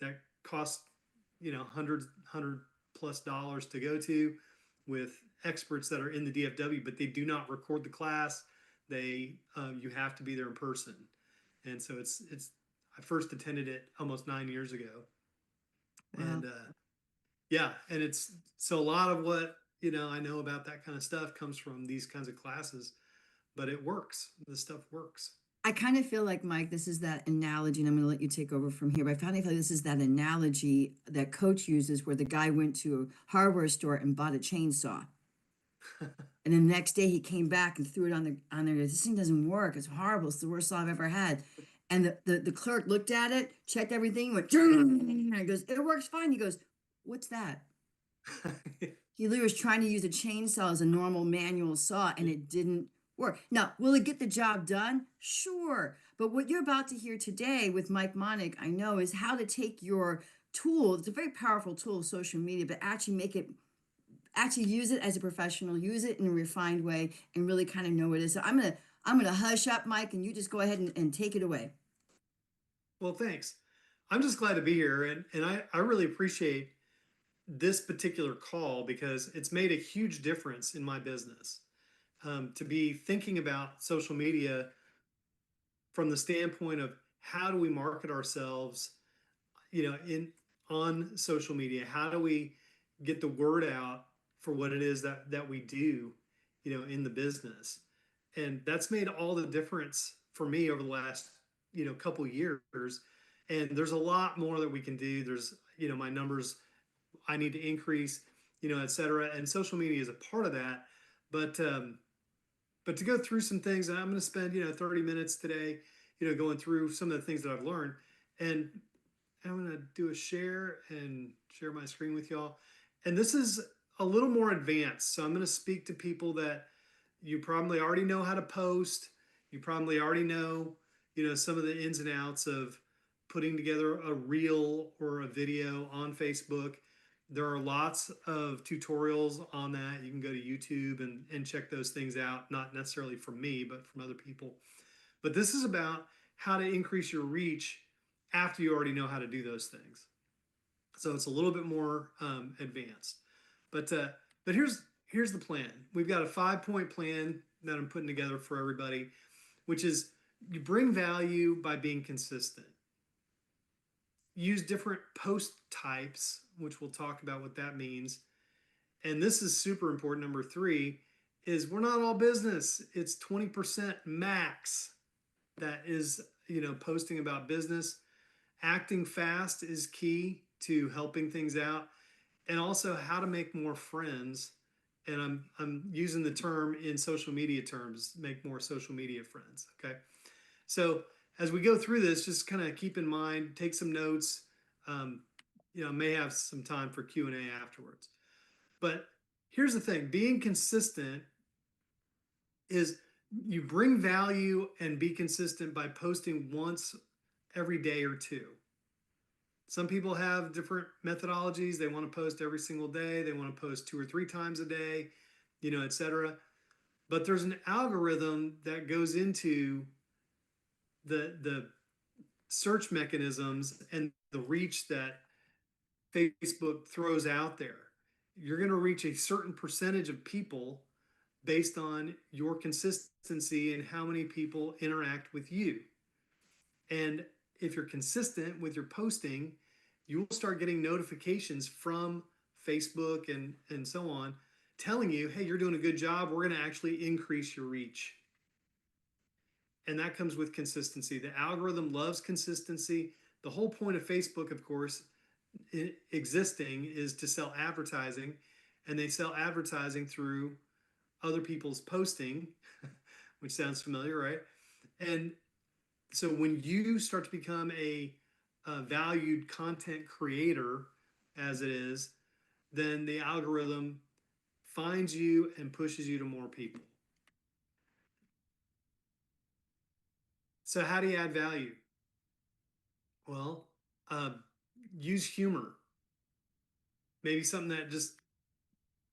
that cost, hundred plus dollars to go to, with experts that are in the DFW, but they do not record the class. You have to be there in person, and so it's. I first attended it almost 9 years ago, Wow. and yeah, and it's so a lot of what I know about that kind of stuff comes from these kinds of classes, but it works. The stuff works. I kind of feel like, Mike, this is that analogy, and I'm going to let you take over from here. But I kind of feel like this is that analogy that Coach uses where the guy went to a hardware store and bought a chainsaw. And then the next day he came back and threw it on there. This thing doesn't work. It's horrible. It's the worst saw I've ever had. And the clerk looked at it, checked everything, went, and he goes, it works fine. He goes, what's that? He literally was trying to use a chainsaw as a normal manual saw and it didn't work. Now, will it get the job done? Sure. But what you're about to hear today with Mike Monick, I know, is how to take your tool. It's a very powerful tool of social media, but actually use it as a professional, use it in a refined way, and really kind of know what it is. So I'm gonna hush up, Mike, and you just go ahead and take it away. Well, thanks. I'm just glad to be here, and I really appreciate this particular call because it's made a huge difference in my business. To be thinking about social media from the standpoint of how do we market ourselves, in on social media, how do we get the word out for what it is that we do, in the business, and that's made all the difference for me over the last couple years. And there's a lot more that we can do. There's my numbers I need to increase, et cetera. And social media is a part of that. But to go through some things, and I'm going to spend 30 minutes today, going through some of the things that I've learned, and I'm going to do a share and share my screen with y'all. And this is a little more advanced, so I'm going to speak to people that you probably already know how to post. You probably already know, some of the ins and outs of putting together a reel or a video on Facebook. There are lots of tutorials on that. You can go to YouTube and check those things out, not necessarily from me, but from other people. But this is about how to increase your reach after you already know how to do those things. So it's a little bit more advanced. But uh, but here's the plan. We've got a 5 point plan that I'm putting together for everybody, which is you bring value by being consistent. Use different post types, which we'll talk about what that means. And this is super important. Number three is we're not all business. It's 20% max that is, posting about business. Acting fast is key to helping things out, and also how to make more friends. And I'm using the term in social media terms, make more social media friends. Okay. So as we go through this, just kind of keep in mind, take some notes. Um, may have some time for Q&A afterwards. But here's the thing, being consistent is you bring value and be consistent by posting once every day or two. Some people have different methodologies. They want to post every single day. They want to post 2 or 3 times a day, et cetera. But there's an algorithm that goes into the search mechanisms and the reach that Facebook throws out there. You're going to reach a certain percentage of people based on your consistency and how many people interact with you. And if you're consistent with your posting, you will start getting notifications from Facebook and so on telling you, hey, you're doing a good job. We're going to actually increase your reach. And that comes with consistency. The algorithm loves consistency. The whole point of Facebook, of course, existing is to sell advertising, and they sell advertising through other people's posting, which sounds familiar, right? And so when you start to become a valued content creator, as it is, then the algorithm finds you and pushes you to more people. So how do you add value? Well, uh, use humor. Maybe something that just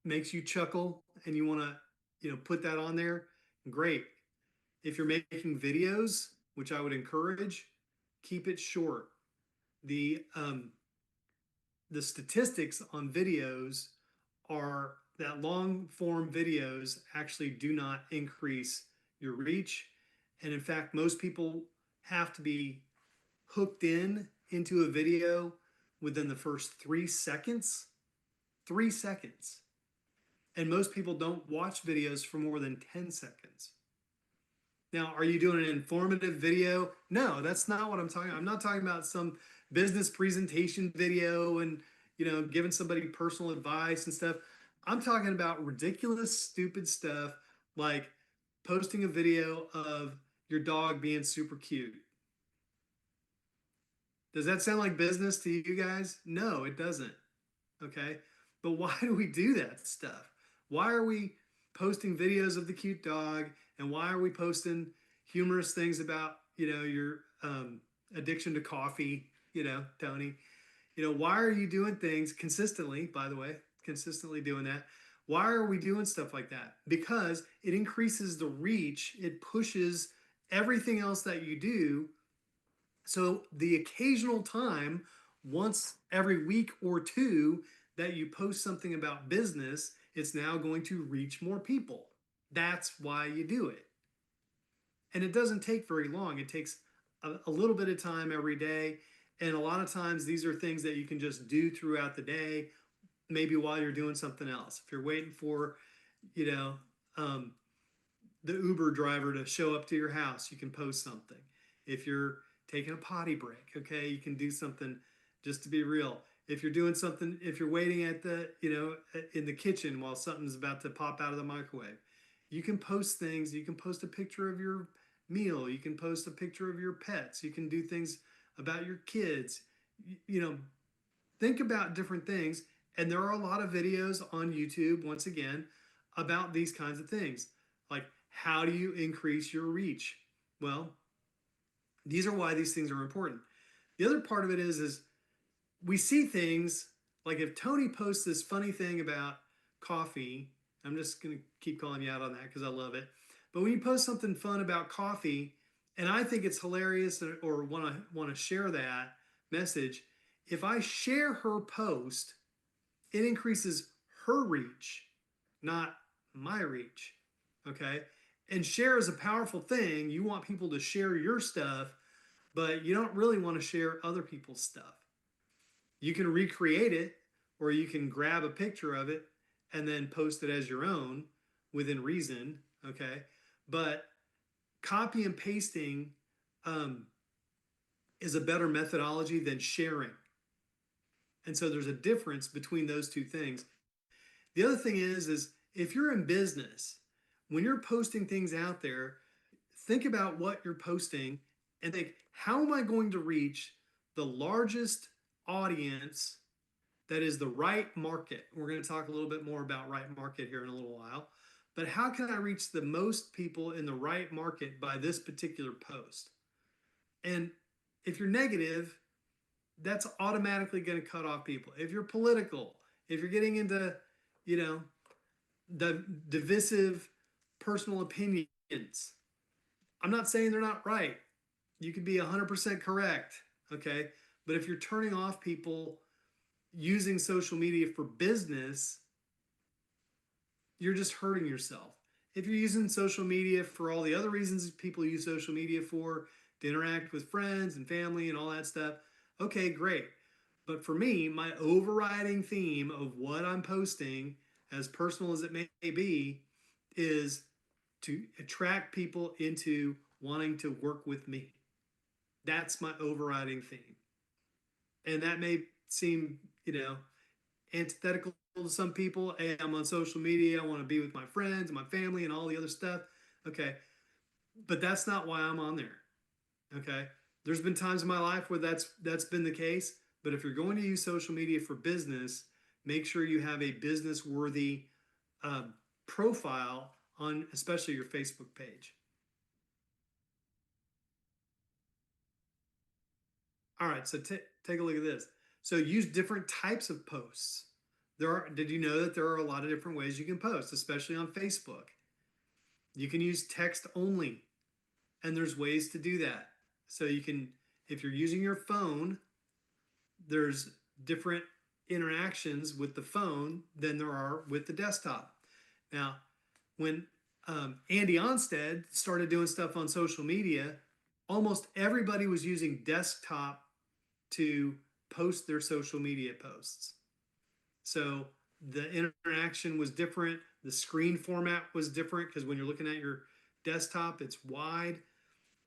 makes you chuckle and you want to, put that on there. Great. If you're making videos, which I would encourage, keep it short. the statistics on videos are that long form videos actually do not increase your reach. And in fact, most people have to be hooked into a video within the first 3 seconds. 3 seconds. And most people don't watch videos for more than 10 seconds. Now, are you doing an informative video? No, that's not what I'm talking about. I'm not talking about some business presentation video and, giving somebody personal advice and stuff. I'm talking about ridiculous, stupid stuff like posting a video of your dog being super cute. Does that sound like business to you guys? No, it doesn't. Okay. But why do we do that stuff? Why are we posting videos of the cute dog? And why are we posting humorous things about, your addiction to coffee, Tony? Why are you doing things consistently, by the way, consistently doing that? Why are we doing stuff like that? Because it increases the reach, it pushes everything else that you do. So the occasional time, once every week or two, that you post something about business, it's now going to reach more people. That's why you do it. And it doesn't take very long. It takes a little bit of time every day. And a lot of times these are things that you can just do throughout the day, maybe while you're doing something else. If you're waiting for, you know, um, the Uber driver to show up to your house, you can post something. If you're taking a potty break, okay, you can do something just to be real. If you're doing something, if you're waiting at the, in the kitchen while something's about to pop out of the microwave, you can post things. You can post a picture of your meal. You can post a picture of your pets. You can do things about your kids. You know, think about different things. And there are a lot of videos on YouTube, once again, about these kinds of things. Like, how do you increase your reach? Well, these are why these things are important. The other part of it is we see things like if Tony posts this funny thing about coffee, I'm just going to keep calling you out on that because I love it. But when you post something fun about coffee, and I think it's hilarious or want to share that message, if I share her post, it increases her reach, not my reach. Okay? And share is a powerful thing. You want people to share your stuff, but you don't really want to share other people's stuff. You can recreate it, or you can grab a picture of it and then post it as your own within reason. Okay. But copy and pasting is a better methodology than sharing. And so there's a difference between those two things. The other thing is if you're in business, when you're posting things out there, think about what you're posting and think, how am I going to reach the largest audience that is the right market? We're going to talk a little bit more about right market here in a little while. But how can I reach the most people in the right market by this particular post? And if you're negative, that's automatically going to cut off people. If you're political, if you're getting into, the divisive personal opinions, I'm not saying they're not right. You could be 100% correct, okay? But if you're turning off people using social media for business, you're just hurting yourself. If you're using social media for all the other reasons people use social media for, to interact with friends and family and all that stuff, okay, great. But for me, my overriding theme of what I'm posting, as personal as it may be, is to attract people into wanting to work with me. That's my overriding theme. And that may seem, antithetical to some people. Hey, I'm on social media. I want to be with my friends and my family and all the other stuff. Okay. But that's not why I'm on there. Okay. There's been times in my life where that's been the case. But if you're going to use social media for business, make sure you have a business worthy profile on especially your Facebook page. All right, so take a look at this. So use different types of posts. Did you know that there are a lot of different ways you can post, especially on Facebook? You can use text only, and there's ways to do that. So you can, if you're using your phone, there's different interactions with the phone than there are with the desktop. Now, when Andy Onstead started doing stuff on social media, almost everybody was using desktop to post their social media posts. So the interaction was different. The screen format was different because when you're looking at your desktop, it's wide.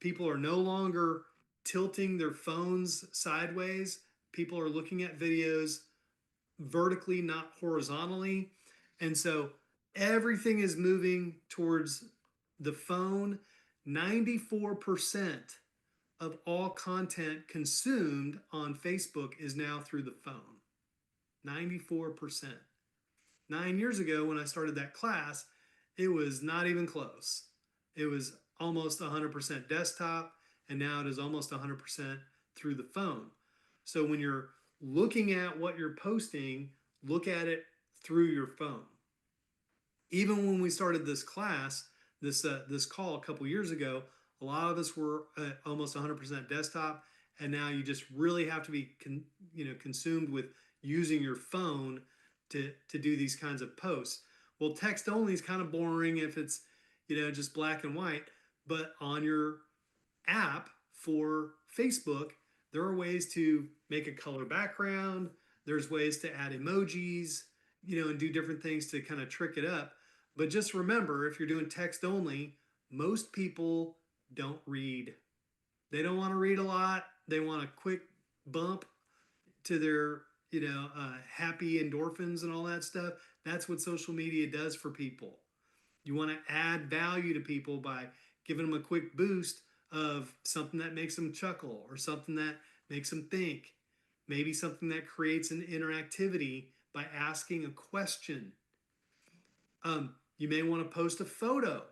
People are no longer tilting their phones sideways. People are looking at videos vertically, not horizontally. And so everything is moving towards the phone. 94% of all content consumed on Facebook is now through the phone. 94%. 9 years ago, when I started that class, it was not even close. It was almost 100% desktop, and now it is almost 100% through the phone. So when you're looking at what you're posting, look at it through your phone. Even when we started this class, this call a couple years ago, a lot of us were almost 100% desktop, and now you just really have to be consumed with using your phone to do these kinds of posts. Well, text only is kind of boring if it's just black and white, but on your app for Facebook, there are ways to make a color background. There's ways to add emojis, and do different things to kind of trick it up. But just remember, if you're doing text only, most people don't read. They don't want to read a lot. They want a quick bump to their, happy endorphins and all that stuff. That's what social media does for people. You want to add value to people by giving them a quick boost of something that makes them chuckle or something that makes them think. Maybe something that creates an interactivity by asking a question. You may want to post a photo,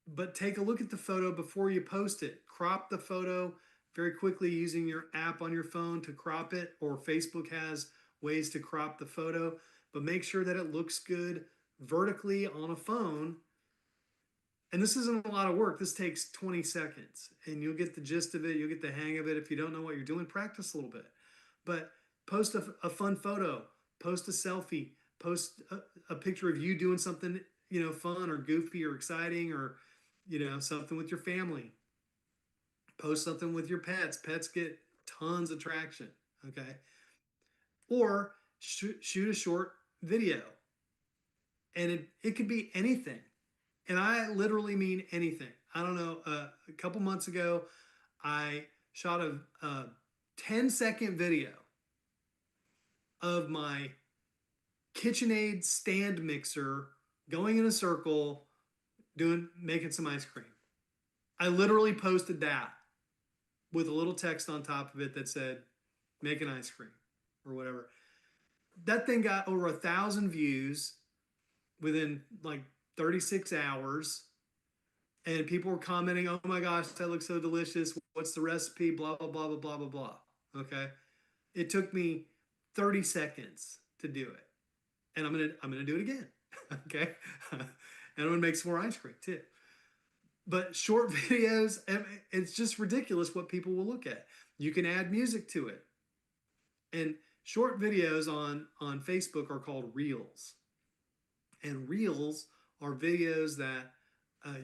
but take a look at the photo before you post it. Crop the photo very quickly using your app on your phone to crop it, or Facebook has ways to crop the photo, but make sure that it looks good vertically on a phone. And this isn't a lot of work. This takes 20 seconds and you'll get the gist of it. You'll get the hang of it. If you don't know what you're doing, practice a little bit. But post a fun photo, post a selfie, post a picture of you doing something, fun or goofy or exciting, or, something with your family. Post something with your pets. Pets get tons of traction, okay? Or shoot a short video. And it could be anything. And I literally mean anything. I don't know. A couple months ago, I shot a 10-second video of my KitchenAid stand mixer going in a circle, making some ice cream. I literally posted that with a little text on top of it that said, "Make an ice cream," or whatever. That thing got over 1,000 views within like 36 hours. And people were commenting, "Oh my gosh, that looks so delicious. What's the recipe? Blah, blah, blah, blah, blah, blah, blah." Okay. It took me 30 seconds to do it. And I'm gonna do it again. Okay. And I'm gonna make some more ice cream too. But short videos, it's just ridiculous what people will look at. You can add music to it. And short videos on Facebook are called Reels. And Reels are videos that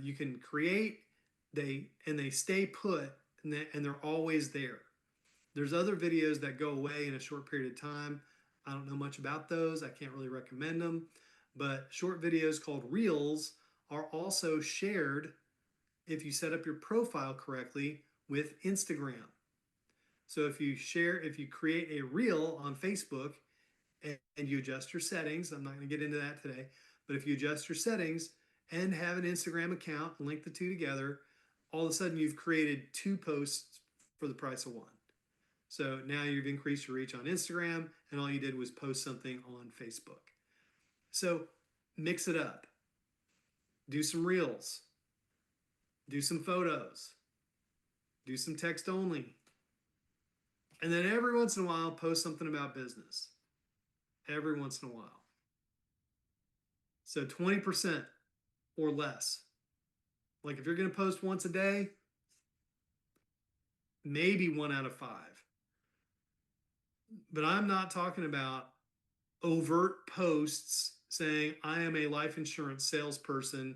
you can create, they stay put, and they're always there. There's other videos that go away in a short period of time. I don't know much about those. I can't really recommend them. But short videos called Reels are also shared if you set up your profile correctly with Instagram. So if you create a reel on Facebook and you adjust your settings, I'm not going to get into that today, but if you adjust your settings and have an Instagram account and link the two together, all of a sudden you've created 2 posts for the price of 1. So now you've increased your reach on Instagram, and all you did was post something on Facebook. So mix it up. Do some reels. Do some photos. Do some text only. And then every once in a while, post something about business. Every once in a while. So 20% or less. Like if you're going to post once a day, maybe 1 out of 5. But I'm not talking about overt posts saying, I am a life insurance salesperson.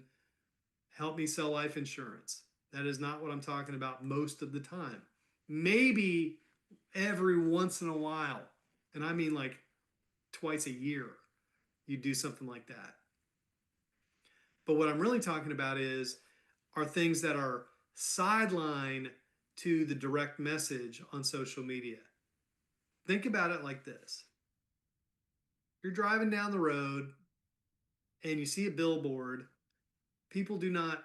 Help me sell life insurance. That is not what I'm talking about most of the time. Maybe every once in a while, and I mean like twice a year, you do something like that. But what I'm really talking about are things that are sideline to the direct message on social media. Think about it like this. You're driving down the road and you see a billboard. People do not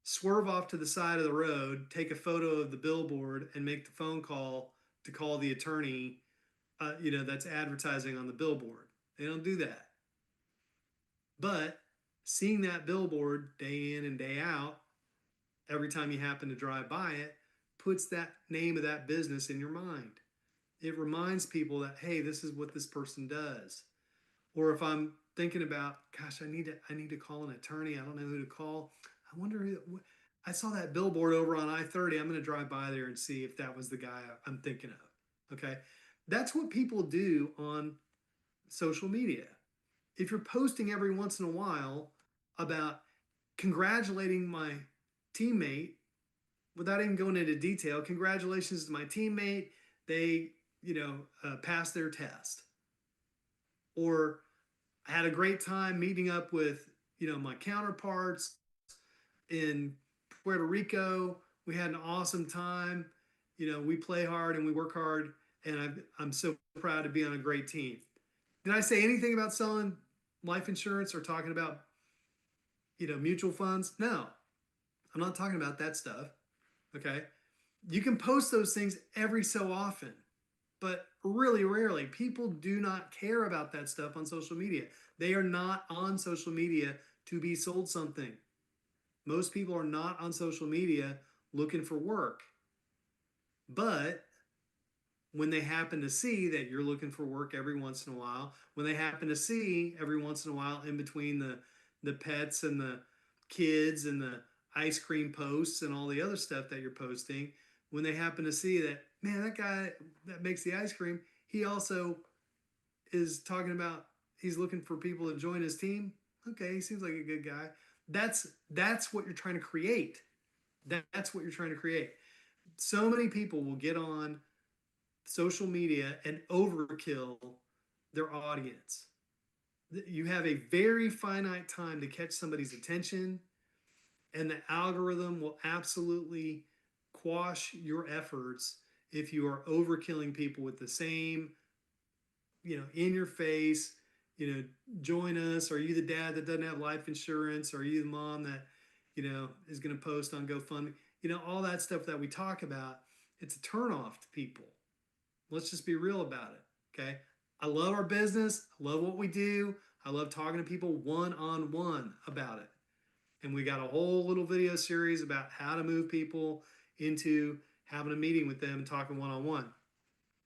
swerve off to the side of the road, take a photo of the billboard, and make the phone call to call the attorney, that's advertising on the billboard. They don't do that. But seeing that billboard day in and day out, every time you happen to drive by it, puts that name of that business in your mind. It reminds people that, hey, this is what this person does. Or if I'm thinking about, gosh, I need to call an attorney. I don't know who to call. I wonder who, I saw that billboard over on I-30. I'm going to drive by there and see if that was the guy I'm thinking of. Okay. That's what people do on social media. If you're posting every once in a while about congratulating my teammate without even going into detail, congratulations to my teammate, they, passed their test. Or I had a great time meeting up with, my counterparts in Puerto Rico. We had an awesome time. We play hard and we work hard, and I'm so proud to be on a great team. Did I say anything about selling life insurance or talking about, mutual funds? No, I'm not talking about that stuff. Okay. You can post those things every so often, but really rarely. People do not care about that stuff on social media. They are not on social media to be sold something. Most people are not on social media looking for work. But when they happen to see that you're looking for work every once in a while, when they happen to see every once in a while in between the pets and the kids and the ice cream posts and all the other stuff that you're posting, when they happen to see that, man, that guy that makes the ice cream, he also is talking about he's looking for people to join his team. Okay, he seems like a good guy. That's what you're trying to create. That's what you're trying to create. So many people will get on social media and overkill their audience. You have a very finite time to catch somebody's attention, and the algorithm will absolutely quash your efforts if you are overkilling people with the same, in your face, join us. Are you the dad that doesn't have life insurance? Are you the mom that, is going to post on GoFundMe? All that stuff that we talk about, it's a turnoff to people. Let's just be real about it. Okay. I love our business. I love what we do. I love talking to people one-on-one about it. And we got a whole little video series about how to move people into having a meeting with them and talking one-on-one.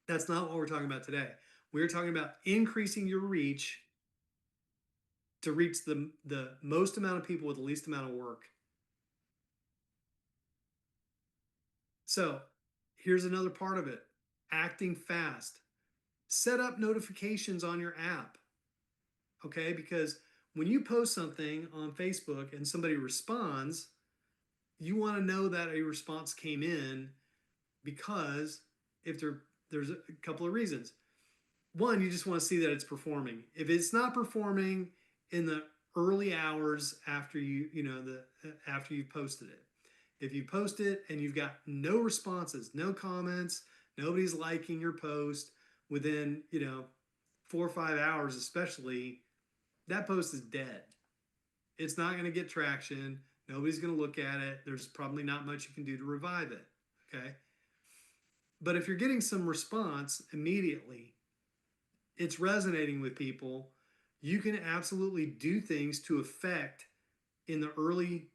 That's not what we're talking about today. We're talking about increasing your reach to reach the most amount of people with the least amount of work. So here's another part of it: acting fast. Set up notifications on your app. Okay, because when you post something on Facebook and somebody responds, you want to know that a response came in, because if there's a couple of reasons. One, you just want to see that it's performing. If it's not performing in the early hours after after you've posted it, if you post it and you've got no responses, no comments, nobody's liking your post within 4 or 5 hours, especially, that post is dead. It's not going to get traction. Nobody's going to look at it. There's probably not much you can do to revive it. Okay. But if you're getting some response immediately, it's resonating with people, you can absolutely do things to affect, in the early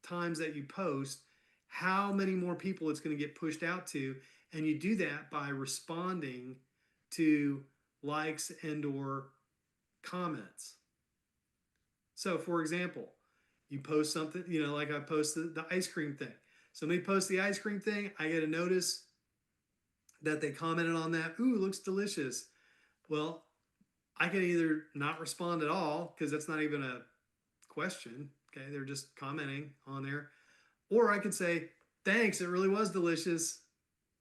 times that you post, how many more people it's going to get pushed out to. And you do that by responding to likes and or comments. So for example, you post something, like I posted the ice cream thing. Somebody posts the ice cream thing, I get a notice that they commented on that. Ooh, it looks delicious. Well, I can either not respond at all because that's not even a question. Okay, they're just commenting on there. Or I could say, thanks, it really was delicious.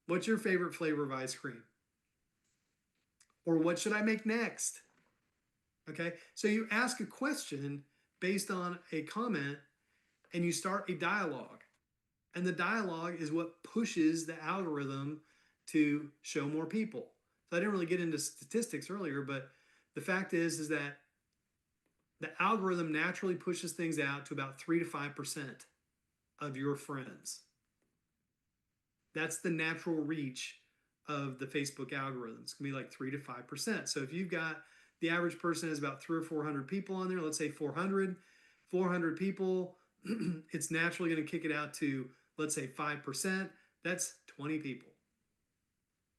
What's your favorite flavor of ice cream? Or what should I make next? Okay, so you ask a question based on a comment and you start a dialogue. And the dialogue is what pushes the algorithm to show more people. So I didn't really get into statistics earlier, but the fact is that the algorithm naturally pushes things out to about 3 to 5% of your friends. That's the natural reach of the Facebook algorithm. It's gonna be like 3 to 5%. So if you've got the average person has about 300 or 400 people on there, let's say 400 people, it's naturally going to kick it out to, let's say 5%. That's 20 people.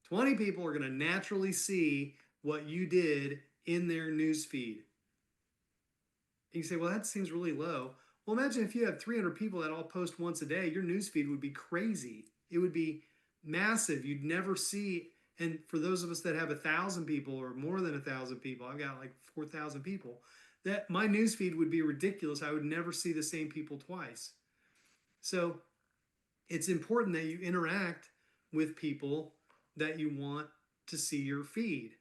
20 people are going to naturally see what you did in their news feed. And you say, well, that seems really low. Well, imagine if you have 300 people that all post once a day, your news feed would be crazy. It would be massive. You'd never see. And for those of us that have 1,000 people or more than 1,000 people, I've got like 4,000 people, that my news feed would be ridiculous. I would never see the same people twice. So it's important that you interact with people that you want to see your feed.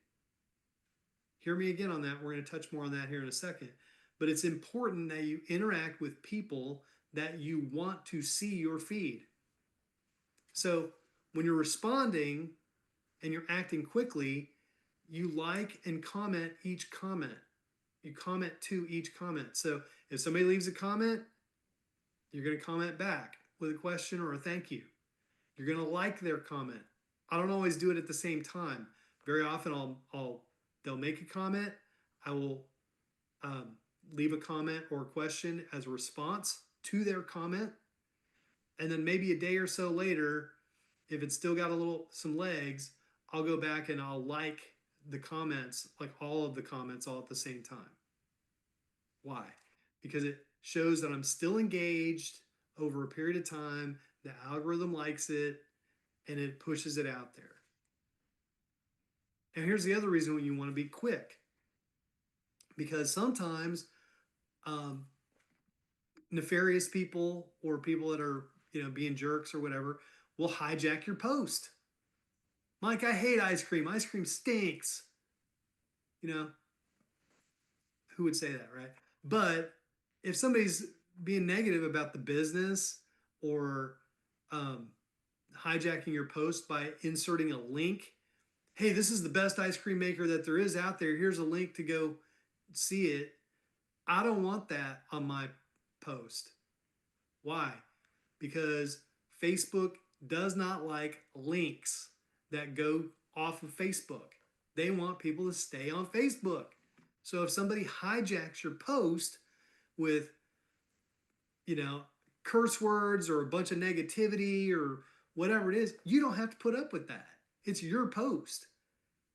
Hear me again on that. We're going to touch more on that here in a second. But it's important that you interact with people that you want to see your feed. So when you're responding and you're acting quickly, you like and comment each comment. You comment to each comment. So if somebody leaves a comment, you're going to comment back with a question or a thank you. You're going to like their comment. I don't always do it at the same time. Very often they'll make a comment. I will leave a comment or a question as a response to their comment. And then maybe a day or so later, if it's still got some legs, I'll go back and I'll like the comments, like all of the comments all at the same time. Why? Because it shows that I'm still engaged over a period of time. The algorithm likes it and it pushes it out there. And here's the other reason when you want to be quick. Because sometimes nefarious people or people that are, being jerks or whatever will hijack your post. Mike, I hate ice cream. Ice cream stinks. Who would say that, right? But if somebody's being negative about the business or hijacking your post by inserting a link, hey, this is the best ice cream maker that there is out there. Here's a link to go see it. I don't want that on my post. Why? Because Facebook does not like links that go off of Facebook. They want people to stay on Facebook. So if somebody hijacks your post with, curse words or a bunch of negativity or whatever it is, you don't have to put up with that. It's your post.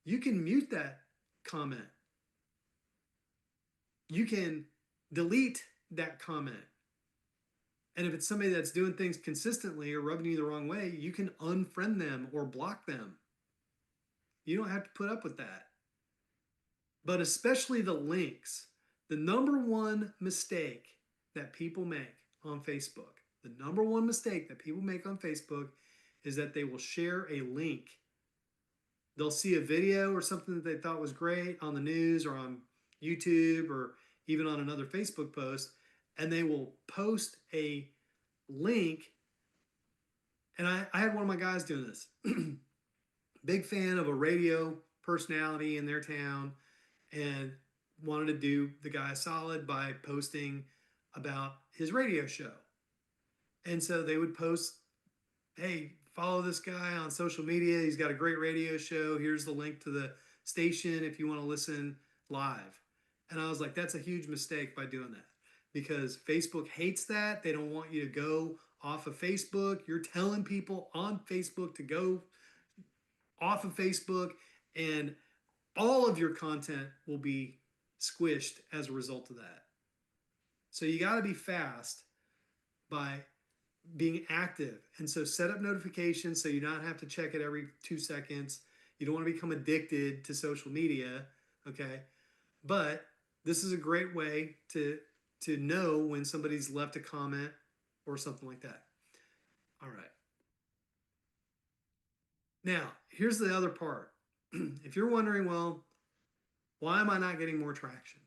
You can mute that comment. You can delete that comment. And if it's somebody that's doing things consistently or rubbing you the wrong way, you can unfriend them or block them. You don't have to put up with that. But especially the links, the number one mistake that people make on Facebook, is that they will share a link. They'll see a video or something that they thought was great on the news or on YouTube or even on another Facebook post, and they will post a link. And I had one of my guys doing this. Big fan of a radio personality in their town and wanted to do the guy a solid by posting about his radio show. And so they would post, hey, follow this guy on social media. He's got a great radio show. Here's the link to the station if you want to listen live. And I was like, that's a huge mistake by doing that because Facebook hates that. They don't want you to go off of Facebook. You're telling people on Facebook to go off of Facebook, and all of your content will be squished as a result of that. So you got to be fast by being active. And so set up notifications so you don't have to check it every 2 seconds. You don't want to become addicted to social media. Okay. But this is a great way to know when somebody's left a comment or something like that. All right. Now, here's the other part. If you're wondering, well, why am I not getting more traction?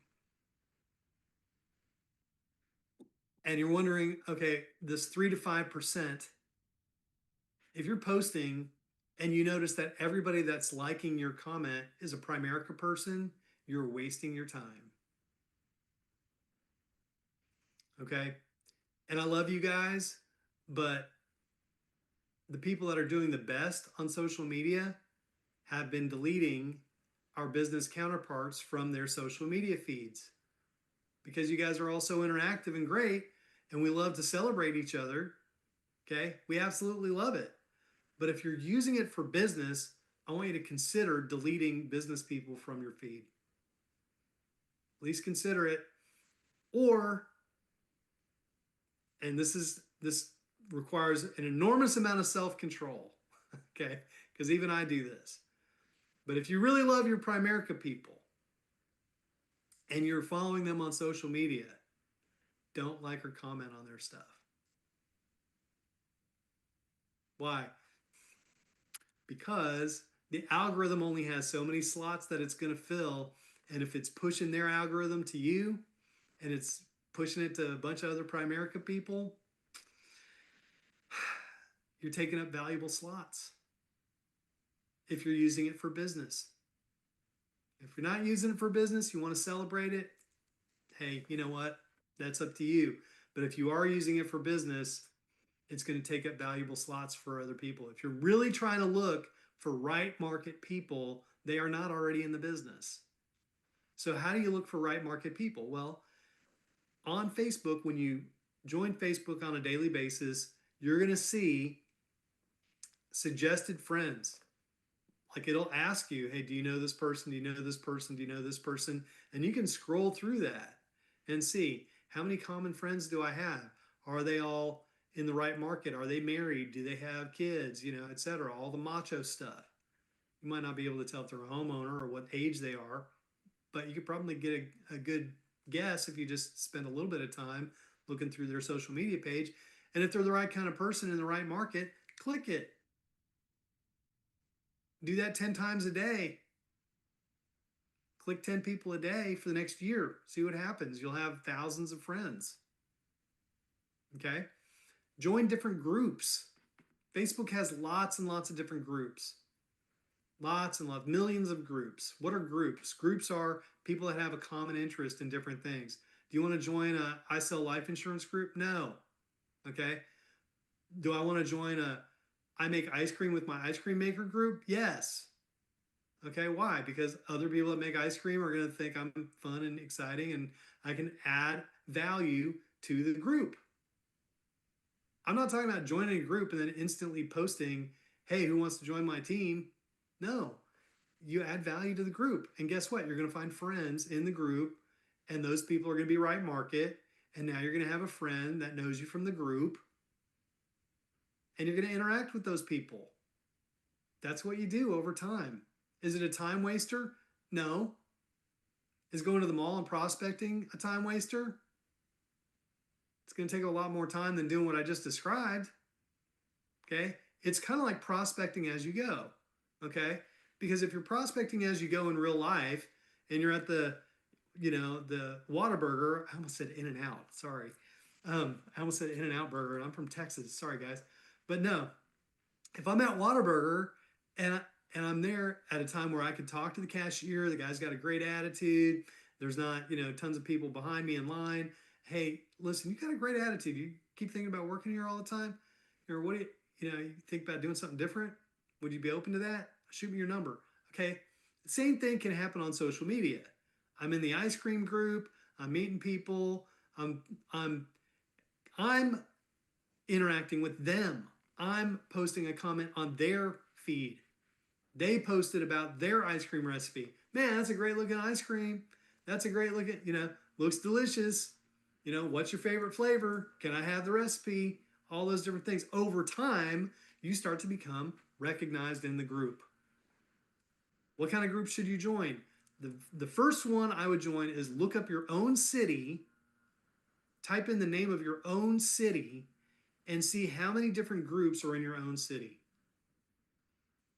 And you're wondering, okay, this 3 to 5%, if you're posting and you notice that everybody that's liking your comment is a Primerica person, you're wasting your time. Okay. And I love you guys, but the people that are doing the best on social media have been deleting our business counterparts from their social media feeds because you guys are all so interactive and great and we love to celebrate each other. Okay. We absolutely love it. But if you're using it for business, I want you to consider deleting business people from your feed. At least consider it. Or, and this requires an enormous amount of self-control. Okay. Because even I do this. But if you really love your Primerica people and you're following them on social media, don't like or comment on their stuff. Why? Because the algorithm only has so many slots that it's going to fill. And if it's pushing their algorithm to you and it's pushing it to a bunch of other Primerica people, you're taking up valuable slots if you're using it for business. If you're not using it for business, you want to celebrate it, hey, you know what? That's up to you. But if you are using it for business, it's going to take up valuable slots for other people. If you're really trying to look for right market people, they are not already in the business. So how do you look for right market people? Well, on Facebook, when you join Facebook on a daily basis, you're going to see suggested friends. Like it'll ask you, hey, do you know this person? Do you know this person? Do you know this person? And you can scroll through that and see how many common friends do I have? Are they all in the right market? Are they married? Do they have kids? You know, etc. All the macho stuff. You might not be able to tell if they're a homeowner or what age they are, but you could probably get a good guess if you just spend a little bit of time looking through their social media page. And if they're the right kind of person in the right market, click it. Do that 10 times a day. Click 10 people a day for the next year. See what happens. You'll have thousands of friends. Okay. Join different groups. Facebook has lots and lots of different groups. Lots and lots, millions of groups. What are groups? Groups are people that have a common interest in different things. Do you want to join a I Sell Life Insurance group? No. Okay. Do I want to join a I Make Ice Cream with my ice cream maker group? Yes. Okay, why? Because other people that make ice cream are going to think I'm fun and exciting and I can add value to the group. I'm not talking about joining a group and then instantly posting, hey, who wants to join my team? No, you add value to the group. And guess what? You're going to find friends in the group, and those people are going to be right market. And now you're going to have a friend that knows you from the group, and you're going to interact with those people. That's what you do over time. Is it a time waster? No. Is going to the mall and prospecting a time waster? It's going to take a lot more time than doing what I just described. Okay. It's kind of like prospecting as you go. Okay. Because if you're prospecting as you go in real life and you're at the Whataburger, I almost said In-N-Out. Sorry. I almost said In-N-Out Burger, and I'm from Texas. Sorry, guys. But no, if I'm at Whataburger and I'm there at a time where I could talk to the cashier, the guy's got a great attitude. There's not, tons of people behind me in line. Hey, listen, you got a great attitude. You keep thinking about working here all the time? Or what do you think about doing something different? Would you be open to that? Shoot me your number. Okay. The same thing can happen on social media. I'm in the ice cream group. I'm meeting people. I'm interacting with them. I'm posting a comment on their feed. They posted about their ice cream recipe. Man, that's a great looking ice cream. That's a great looking, looks delicious. What's your favorite flavor? Can I have the recipe? all those different things. Over time, you start to become recognized in the group. What kind of group should you join? The first one I would join is look up your own city, type in the name of your own city, and see how many different groups are in your own city.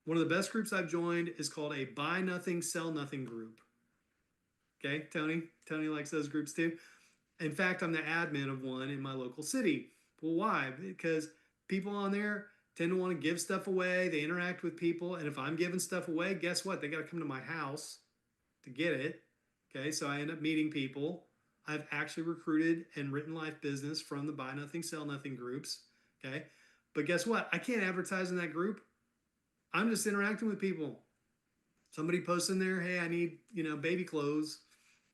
One of the best groups I've joined is called a buy nothing, sell nothing group. Okay, Tony? Tony likes those groups too. In fact, I'm the admin of one in my local city. Well, why? Because people on there tend to want to give stuff away. They interact with people. And if I'm giving stuff away, guess what? They got to come to my house to get it. Okay, so I end up meeting people. I've actually recruited and written life business from the buy nothing, sell nothing groups. Okay, but guess what? I can't advertise in that group. I'm just interacting with people. Somebody posts in there, hey, I need, baby clothes.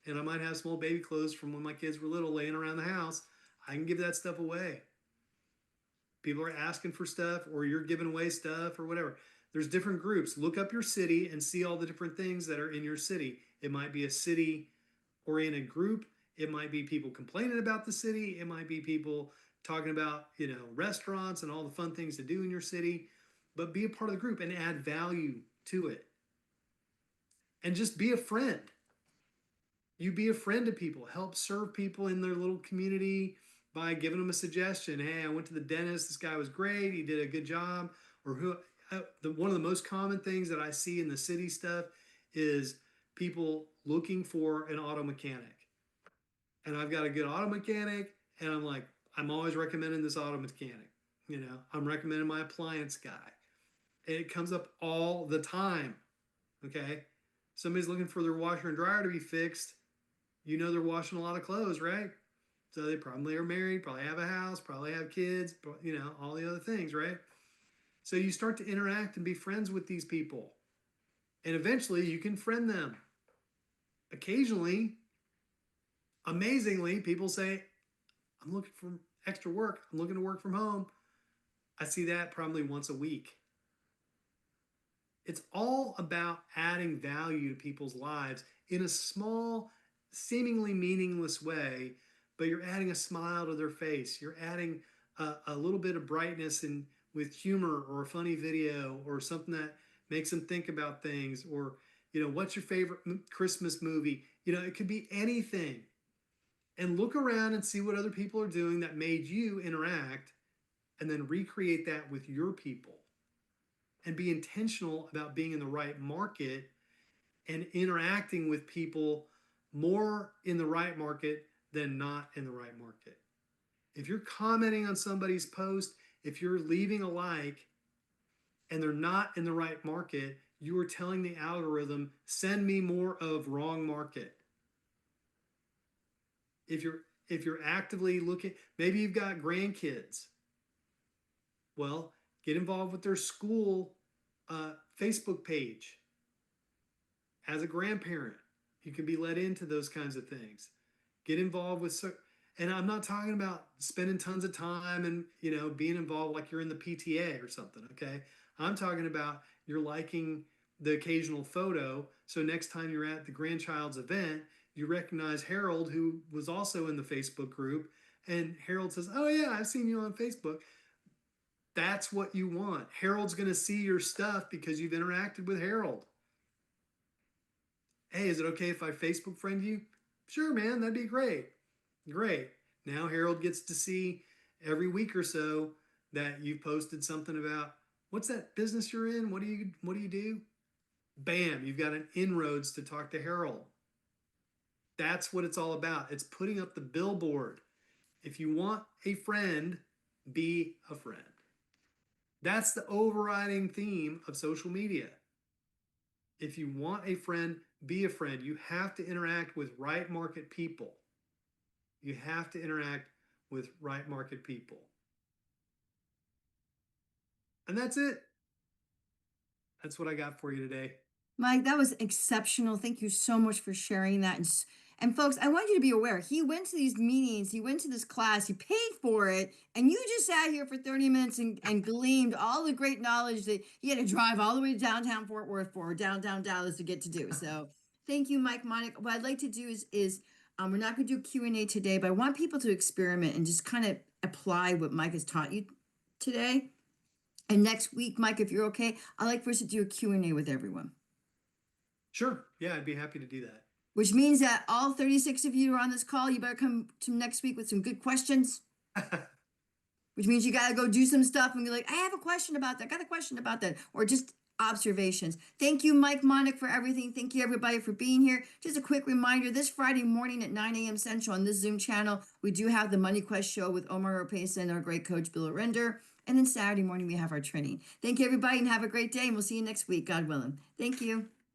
And I might have small baby clothes from when my kids were little laying around the house. I can give that stuff away. People are asking for stuff, or you're giving away stuff, or whatever. There's different groups. Look up your city and see all the different things that are in your city. It might be a city oriented group. It might be people complaining about the city. It might be people talking about, restaurants and all the fun things to do in your city. But be a part of the group and add value to it. And just be a friend. You be a friend to people. Help serve people in their little community by giving them a suggestion. Hey, I went to the dentist. This guy was great. He did a good job. Or one of the most common things that I see in the city stuff is people looking for an auto mechanic. And I've got a good auto mechanic, and I'm always recommending this auto mechanic. I'm recommending my appliance guy. And it comes up all the time. Okay. Somebody's looking for their washer and dryer to be fixed. They're washing a lot of clothes, right? So they probably are married, probably have a house, probably have kids, all the other things, right? So you start to interact and be friends with these people. And eventually you can friend them. Occasionally, amazingly, people say, I'm looking for extra work. I'm looking to work from home. I see that probably once a week. It's all about adding value to people's lives in a small, seemingly meaningless way, but you're adding a smile to their face. You're adding a little bit of brightness and with humor or a funny video or something that makes them think about things, or what's your favorite Christmas movie? It could be anything. And look around and see what other people are doing that made you interact, and then recreate that with your people. And be intentional about being in the right market and interacting with people more in the right market than not in the right market. If you're commenting on somebody's post, if you're leaving a like and they're not in the right market, you are telling the algorithm, send me more of wrong market. If you're actively looking, maybe you've got grandkids. Well, get involved with their school Facebook page. As a grandparent, you can be let into those kinds of things. Get involved with, and I'm not talking about spending tons of time and being involved like you're in the PTA or something. Okay, I'm talking about you're liking the occasional photo. So next time you're at the grandchild's event, you recognize Harold, who was also in the Facebook group, and Harold says, "Oh yeah, I've seen you on Facebook." That's what you want. Harold's going to see your stuff because you've interacted with Harold. Hey, is it okay if I Facebook friend you? Sure, man, that'd be great. Great. Now Harold gets to see every week or so that you've posted something about, what's that business you're in? What do you do? Bam, you've got an inroads to talk to Harold. That's what it's all about. It's putting up the billboard. If you want a friend, be a friend. That's the overriding theme of social media. If you want a friend, be a friend. You have to interact with right market people. You have to interact with right market people. And that's it. That's what I got for you today. Mike, that was exceptional. Thank you so much for sharing that. And folks, I want you to be aware, he went to these meetings, he went to this class, he paid for it, and you just sat here for 30 minutes and gleaned all the great knowledge that he had to drive all the way to downtown Fort Worth for, or downtown Dallas to get to do. So thank you, Mike Monica. What I'd like to do is we're not going to do Q&A today, but I want people to experiment and just kind of apply what Mike has taught you today. And next week, Mike, if you're okay, I'd like for us to do a Q&A with everyone, Sure. Yeah, I'd be happy to do that. which means that all 36 of you who are on this call, you better come to next week with some good questions, which means you got to go do some stuff and be like, I have a question about that. I got a question about that. Or just observations. Thank you, Mike Monick, for everything. Thank you, everybody, for being here. Just a quick reminder, this Friday morning at 9 a.m. Central on this Zoom channel, we do have the Money Quest show with Omar Opesa and our great coach, Bill Arender. And then Saturday morning, we have our training. Thank you, everybody, and have a great day. And we'll see you next week, God willing. Thank you.